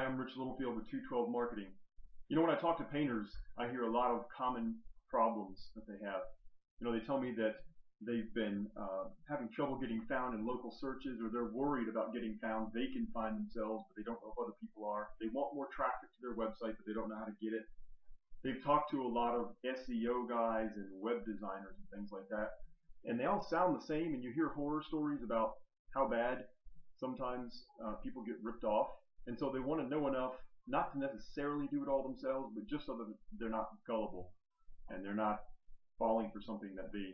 I'm Rich Littlefield with 212 Marketing. You know, when I talk to painters, I hear a lot of common problems that they have. You know, they tell me that they've been having trouble getting found in local searches, or they're worried about getting found. They can find themselves, but they don't know if other people are. They want more traffic to their website, but they don't know how to get it. They've talked to a lot of SEO guys and web designers and things like that, and they all sound the same, and you hear horror stories about how bad sometimes people get ripped off. And so they want to know enough not to necessarily do it all themselves, but just so that they're not gullible and they're not falling for something that they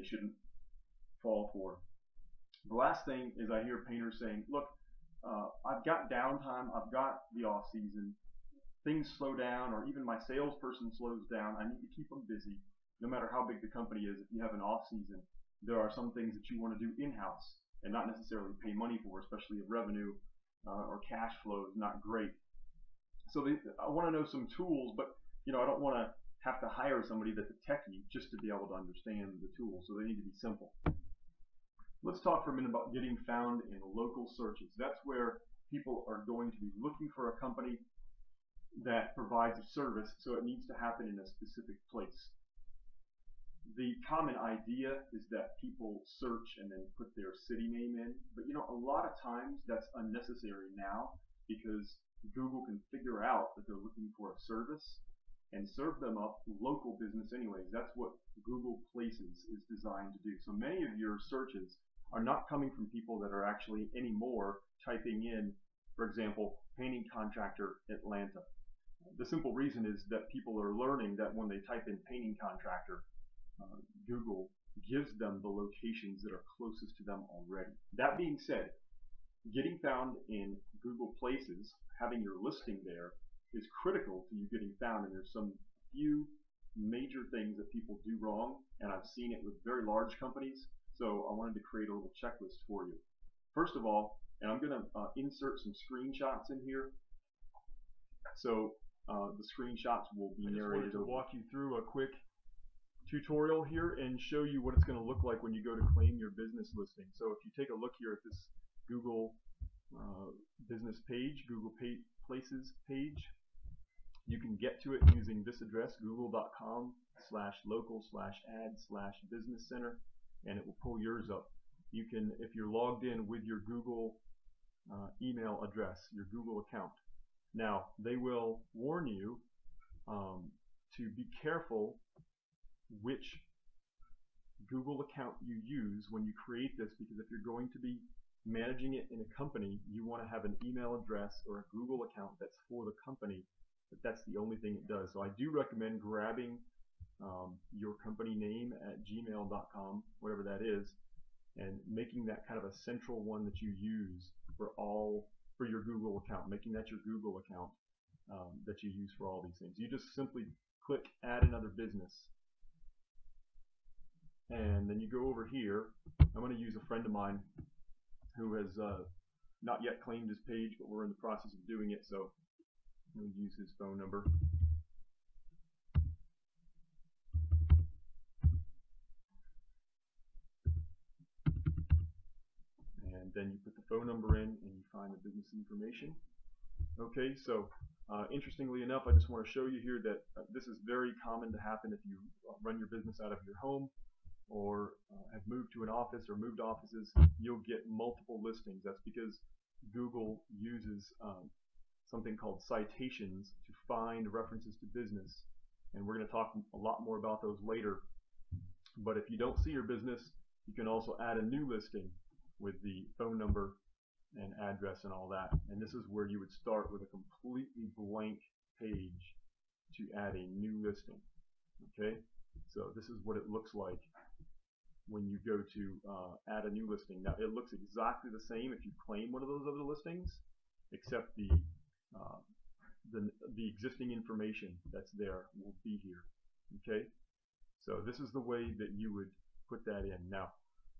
shouldn't fall for. The last thing is I hear painters saying, look, I've got downtime, I've got the off season, things slow down, or even my salesperson slows down, I need to keep them busy. No matter how big the company is, if you have an off season, there are some things that you want to do in-house and not necessarily pay money for, especially if revenue or cash flow is not great. So I want to know some tools, but I don't want to have to hire somebody that's a techie just to be able to understand the tools. So they need to be simple. Let's talk for a minute about getting found in local searches. That's where people are going to be looking for a company that provides a service, so it needs to happen in a specific place. The common idea is that people search and then put their city name in, but a lot of times that's unnecessary now, because Google can figure out that they're looking for a service and serve them up local business anyways. That's what Google Places is designed to do. So many of your searches are not coming from people that are actually anymore typing in, for example, painting contractor Atlanta. The simple reason is that people are learning that when they type in painting contractor, Google gives them the locations that are closest to them already. That being said, getting found in Google Places, having your listing there, is critical to you getting found, and there's some few major things that people do wrong, and I've seen it with very large companies, so I wanted to create a little checklist for you. First of all, and I'm going to insert some screenshots in here, so the screenshots will be narrated. I just wanted to walk you through a quick tutorial here and show you what it's going to look like when you go to claim your business listing. So if you take a look here at this Google business page, Google Places page, you can get to it using this address, google.com/local/ad/business center, and it will pull yours up. You can, if you're logged in with your Google email address, your Google account. Now, they will warn you to be careful which Google account you use when you create this, because if you're going to be managing it in a company, you want to have an email address or a Google account that's for the company, but that's the only thing it does. So I do recommend grabbing your company name at gmail.com, whatever that is, and making that kind of a central one that you use for your Google account, making that your Google account that you use for all these things. You just simply click add another business, and then you go over here. I'm going to use a friend of mine who has not yet claimed his page, but we're in the process of doing it, so I'm going to use his phone number. And then you put the phone number in and you find the business information. Okay, so interestingly enough, I just want to show you here that this is very common to happen if you run your business out of your home, or have moved to an office or moved offices. You'll get multiple listings. That's because Google uses something called citations to find references to business, and we're going to talk a lot more about those later. But if you don't see your business, you can also add a new listing with the phone number and address and all that, and this is where you would start with a completely blank page to add a new listing. Okay, so this is what it looks like when you go to add a new listing. Now, it looks exactly the same if you claim one of those other listings, except the existing information that's there will be here. Okay, so this is the way that you would put that in. Now,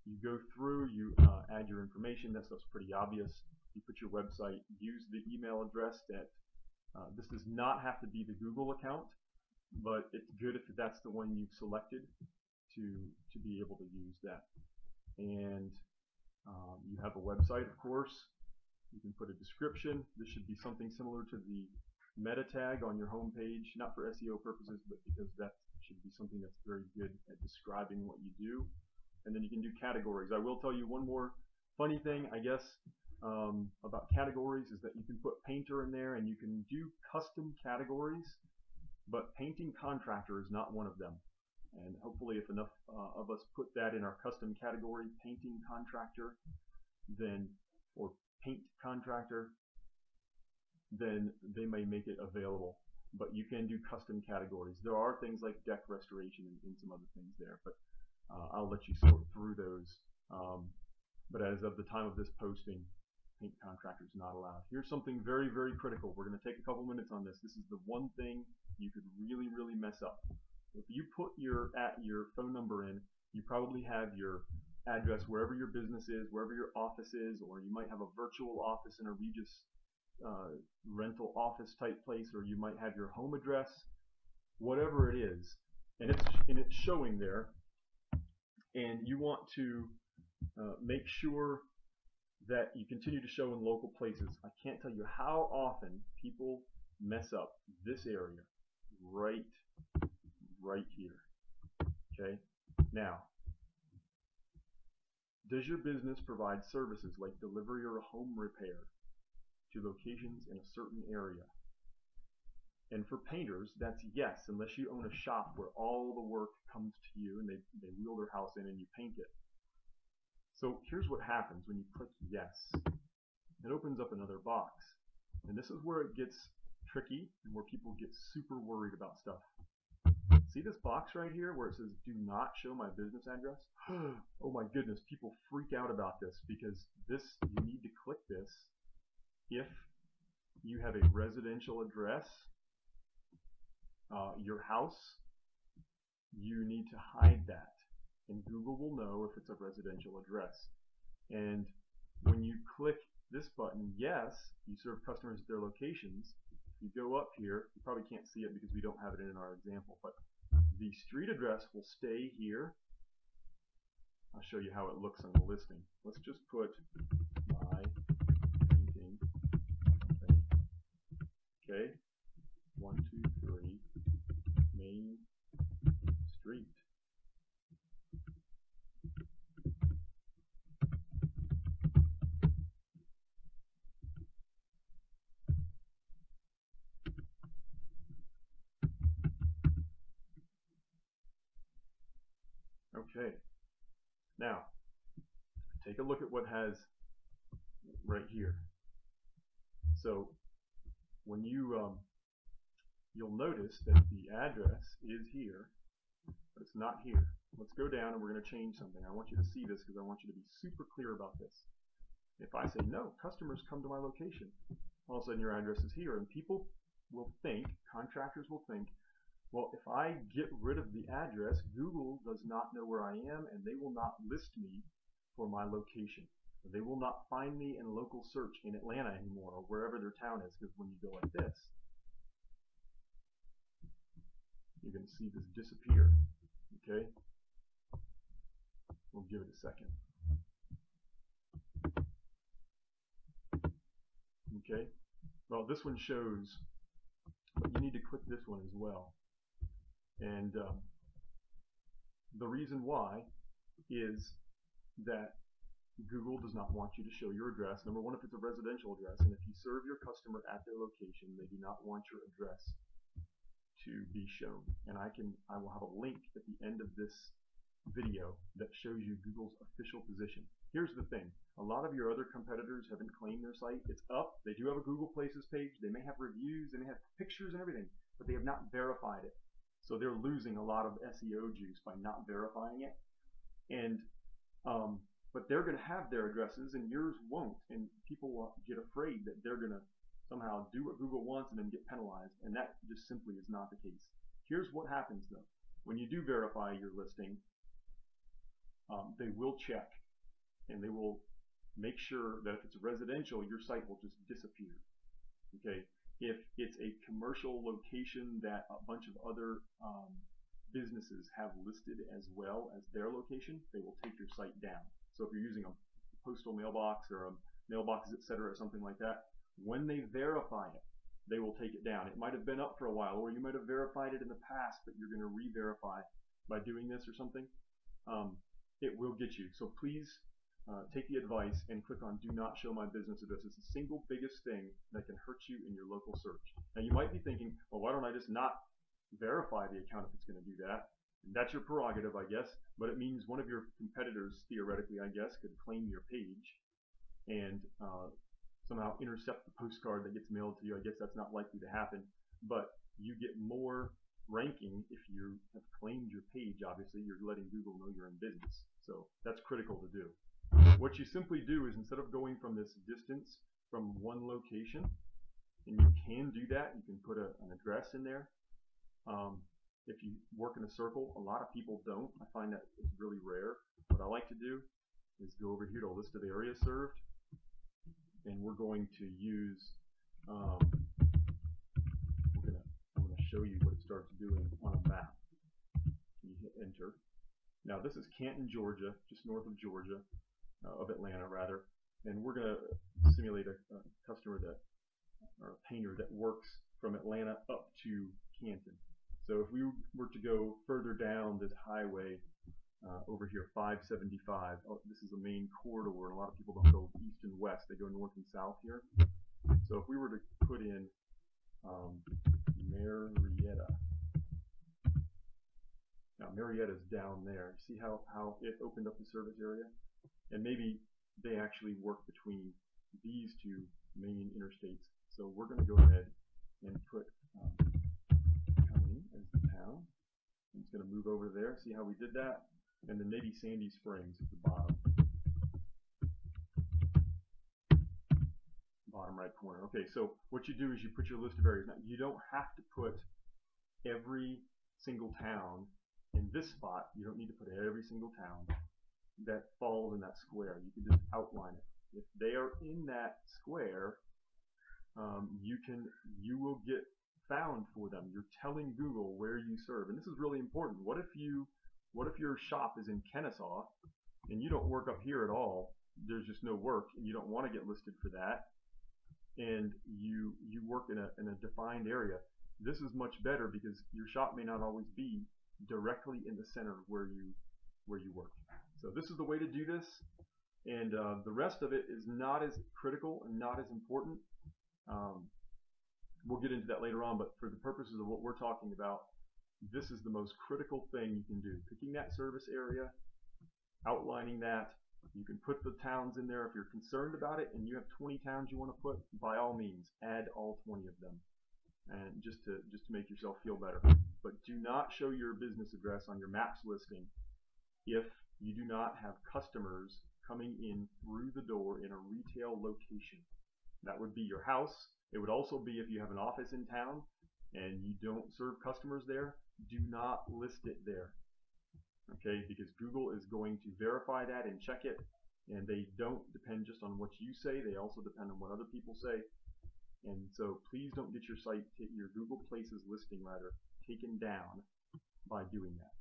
you go through, you add your information. That stuff's pretty obvious. You put your website, use the email address that this does not have to be the Google account, but it's good if that's the one you've selected to be able to use that. And you have a website, of course, You can put a description. This should be something similar to the meta tag on your home page, not for SEO purposes, but because that should be something that's very good at describing what you do. And then you can do categories. I will tell you one more funny thing, I guess, about categories is that you can put painter in there and you can do custom categories, but painting contractor is not one of them. And hopefully if enough of us put that in our custom category, painting contractor, then, or paint contractor, then they may make it available. But you can do custom categories. There are things like deck restoration and some other things there, but I'll let you sort through those. But as of the time of this posting, paint contractor is not allowed. Here's something very, very critical. We're going to take a couple minutes on this. This is the one thing you could really, really mess up. If you put your phone number in, you probably have your address wherever your business is, wherever your office is, or you might have a virtual office in a Regis rental office type place, or you might have your home address, whatever it is, and it's showing there, and you want to make sure that you continue to show in local places. I can't tell you how often people mess up this area right here. Okay, now, does your business provide services like delivery or home repair to locations in a certain area? And for painters, that's yes, unless you own a shop where all the work comes to you and they wheel their house in and you paint it. So here's what happens when you click yes. It opens up another box. And this is where it gets tricky and where people get super worried about stuff. See this box right here where it says do not show my business address? Oh my goodness, people freak out about this because you need to click this if you have a residential address, your house, you need to hide that. And Google will know if it's a residential address. And when you click this button, yes, you serve customers at their locations. If you go up here, you probably can't see it because we don't have it in our example, but the street address will stay here. I'll show you how it looks on the listing. Let's just put my painting company. Okay, 123 Main Street. Okay, now take a look at what has right here. So when you'll notice that the address is here, but it's not here. Let's go down and we're going to change something. I want you to see this because I want you to be super clear about this. If I say no, customers come to my location, all of a sudden your address is here, and people will think, contractors will think, well, if I get rid of the address, Google does not know where I am and they will not list me for my location. They will not find me in local search in Atlanta anymore or wherever their town is, because when you go like this, you're going to see this disappear. Okay? We'll give it a second. Okay? Well, this one shows, but you need to click this one as well. And the reason why is that Google does not want you to show your address. Number one, if it's a residential address, and if you serve your customer at their location, they do not want your address to be shown. And I will have a link at the end of this video that shows you Google's official position. Here's the thing. A lot of your other competitors haven't claimed their site. It's up. They do have a Google Places page. They may have reviews. They may have pictures and everything, but they have not verified it. So they're losing a lot of SEO juice by not verifying it. And but they're going to have their addresses and yours won't. And people will get afraid that they're going to somehow do what Google wants and then get penalized. And that just simply is not the case. Here's what happens though. When you do verify your listing, they will check and they will make sure that if it's residential, your site will just disappear. Okay. If it's a commercial location that a bunch of other businesses have listed as well as their location, they will take your site down. So if you're using a postal mailbox or mailboxes, etc., or something like that. When they verify it, they will take it down. It might have been up for a while, or you might have verified it in the past, but you're going to re-verify by doing this or something. It will get you. So please take the advice and click on Do Not Show My Business Address. It's the single biggest thing that can hurt you in your local search. Now you might be thinking, well, why don't I just not verify the account if it's going to do that? And that's your prerogative, I guess, but it means one of your competitors, theoretically, I guess, could claim your page and somehow intercept the postcard that gets mailed to you. I guess that's not likely to happen, but you get more ranking if you have claimed your page. Obviously, you're letting Google know you're in business, so that's critical to do. What you simply do is, instead of going from this distance from one location, and you can do that, you can put an address in there. If you work in a circle, a lot of people don't. I find that it's really rare. What I like to do is go over here to a list of areas served, and we're going to use, I'm going to show you what it starts doing on a map. You hit enter. Now this is Canton, Georgia, just north of Georgia, of Atlanta rather, and we're going to simulate a customer or a painter that works from Atlanta up to Canton. So if we were to go further down this highway over here, 575, this is a main corridor, and a lot of people don't go east and west, they go north and south here. So if we were to put in Marietta, now Marietta's down there, see how it opened up the service area? And maybe they actually work between these two main interstates. So we're going to go ahead and put as the town. I'm just going to move over there, see how we did that, and then maybe Sandy Springs at the bottom right corner. Okay, so what you do is you put your list of areas. Now you don't have to put every single town in this spot. You don't need to put every single town that falls in that square. You can just outline it. If they are in that square, you will get found for them. You're telling Google where you serve, and this is really important. What if your shop is in Kennesaw and you don't work up here at all? There's just no work, and you don't want to get listed for that, and you work in a defined area. This is much better because your shop may not always be directly in the center of where you work. So this is the way to do this, and the rest of it is not as critical and not as important. We'll get into that later on, but for the purposes of what we're talking about, this is the most critical thing you can do. Picking that service area, outlining that. You can put the towns in there if you're concerned about it, and you have 20 towns you want to put, by all means, add all 20 of them, and just to make yourself feel better. But do not show your business address on your maps listing if you do not have customers coming in through the door in a retail location. That would be your house. It would also be if you have an office in town and you don't serve customers there, do not list it there. Okay, because Google is going to verify that and check it, and they don't depend just on what you say, they also depend on what other people say. And so please don't get your site, your Google Places listing rather, taken down by doing that.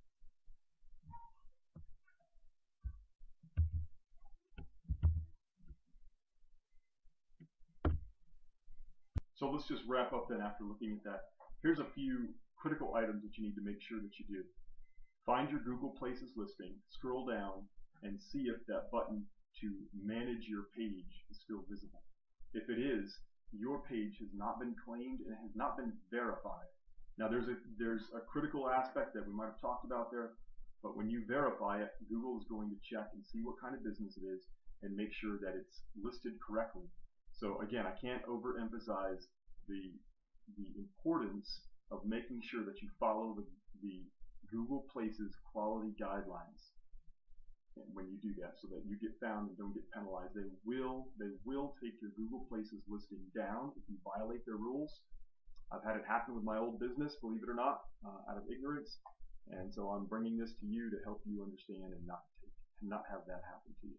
So let's just wrap up then after looking at that. Here's a few critical items that you need to make sure that you do. Find your Google Places listing, scroll down, and see if that button to manage your page is still visible. If it is, your page has not been claimed and has not been verified. Now there's a critical aspect that we might have talked about there, but when you verify it, Google is going to check and see what kind of business it is and make sure that it's listed correctly. So again, I can't overemphasize the importance of making sure that you follow the Google Places quality guidelines when you do that, so that you get found and don't get penalized. They will take your Google Places listing down if you violate their rules. I've had it happen with my old business, believe it or not, out of ignorance, and so I'm bringing this to you to help you understand and not have that happen to you.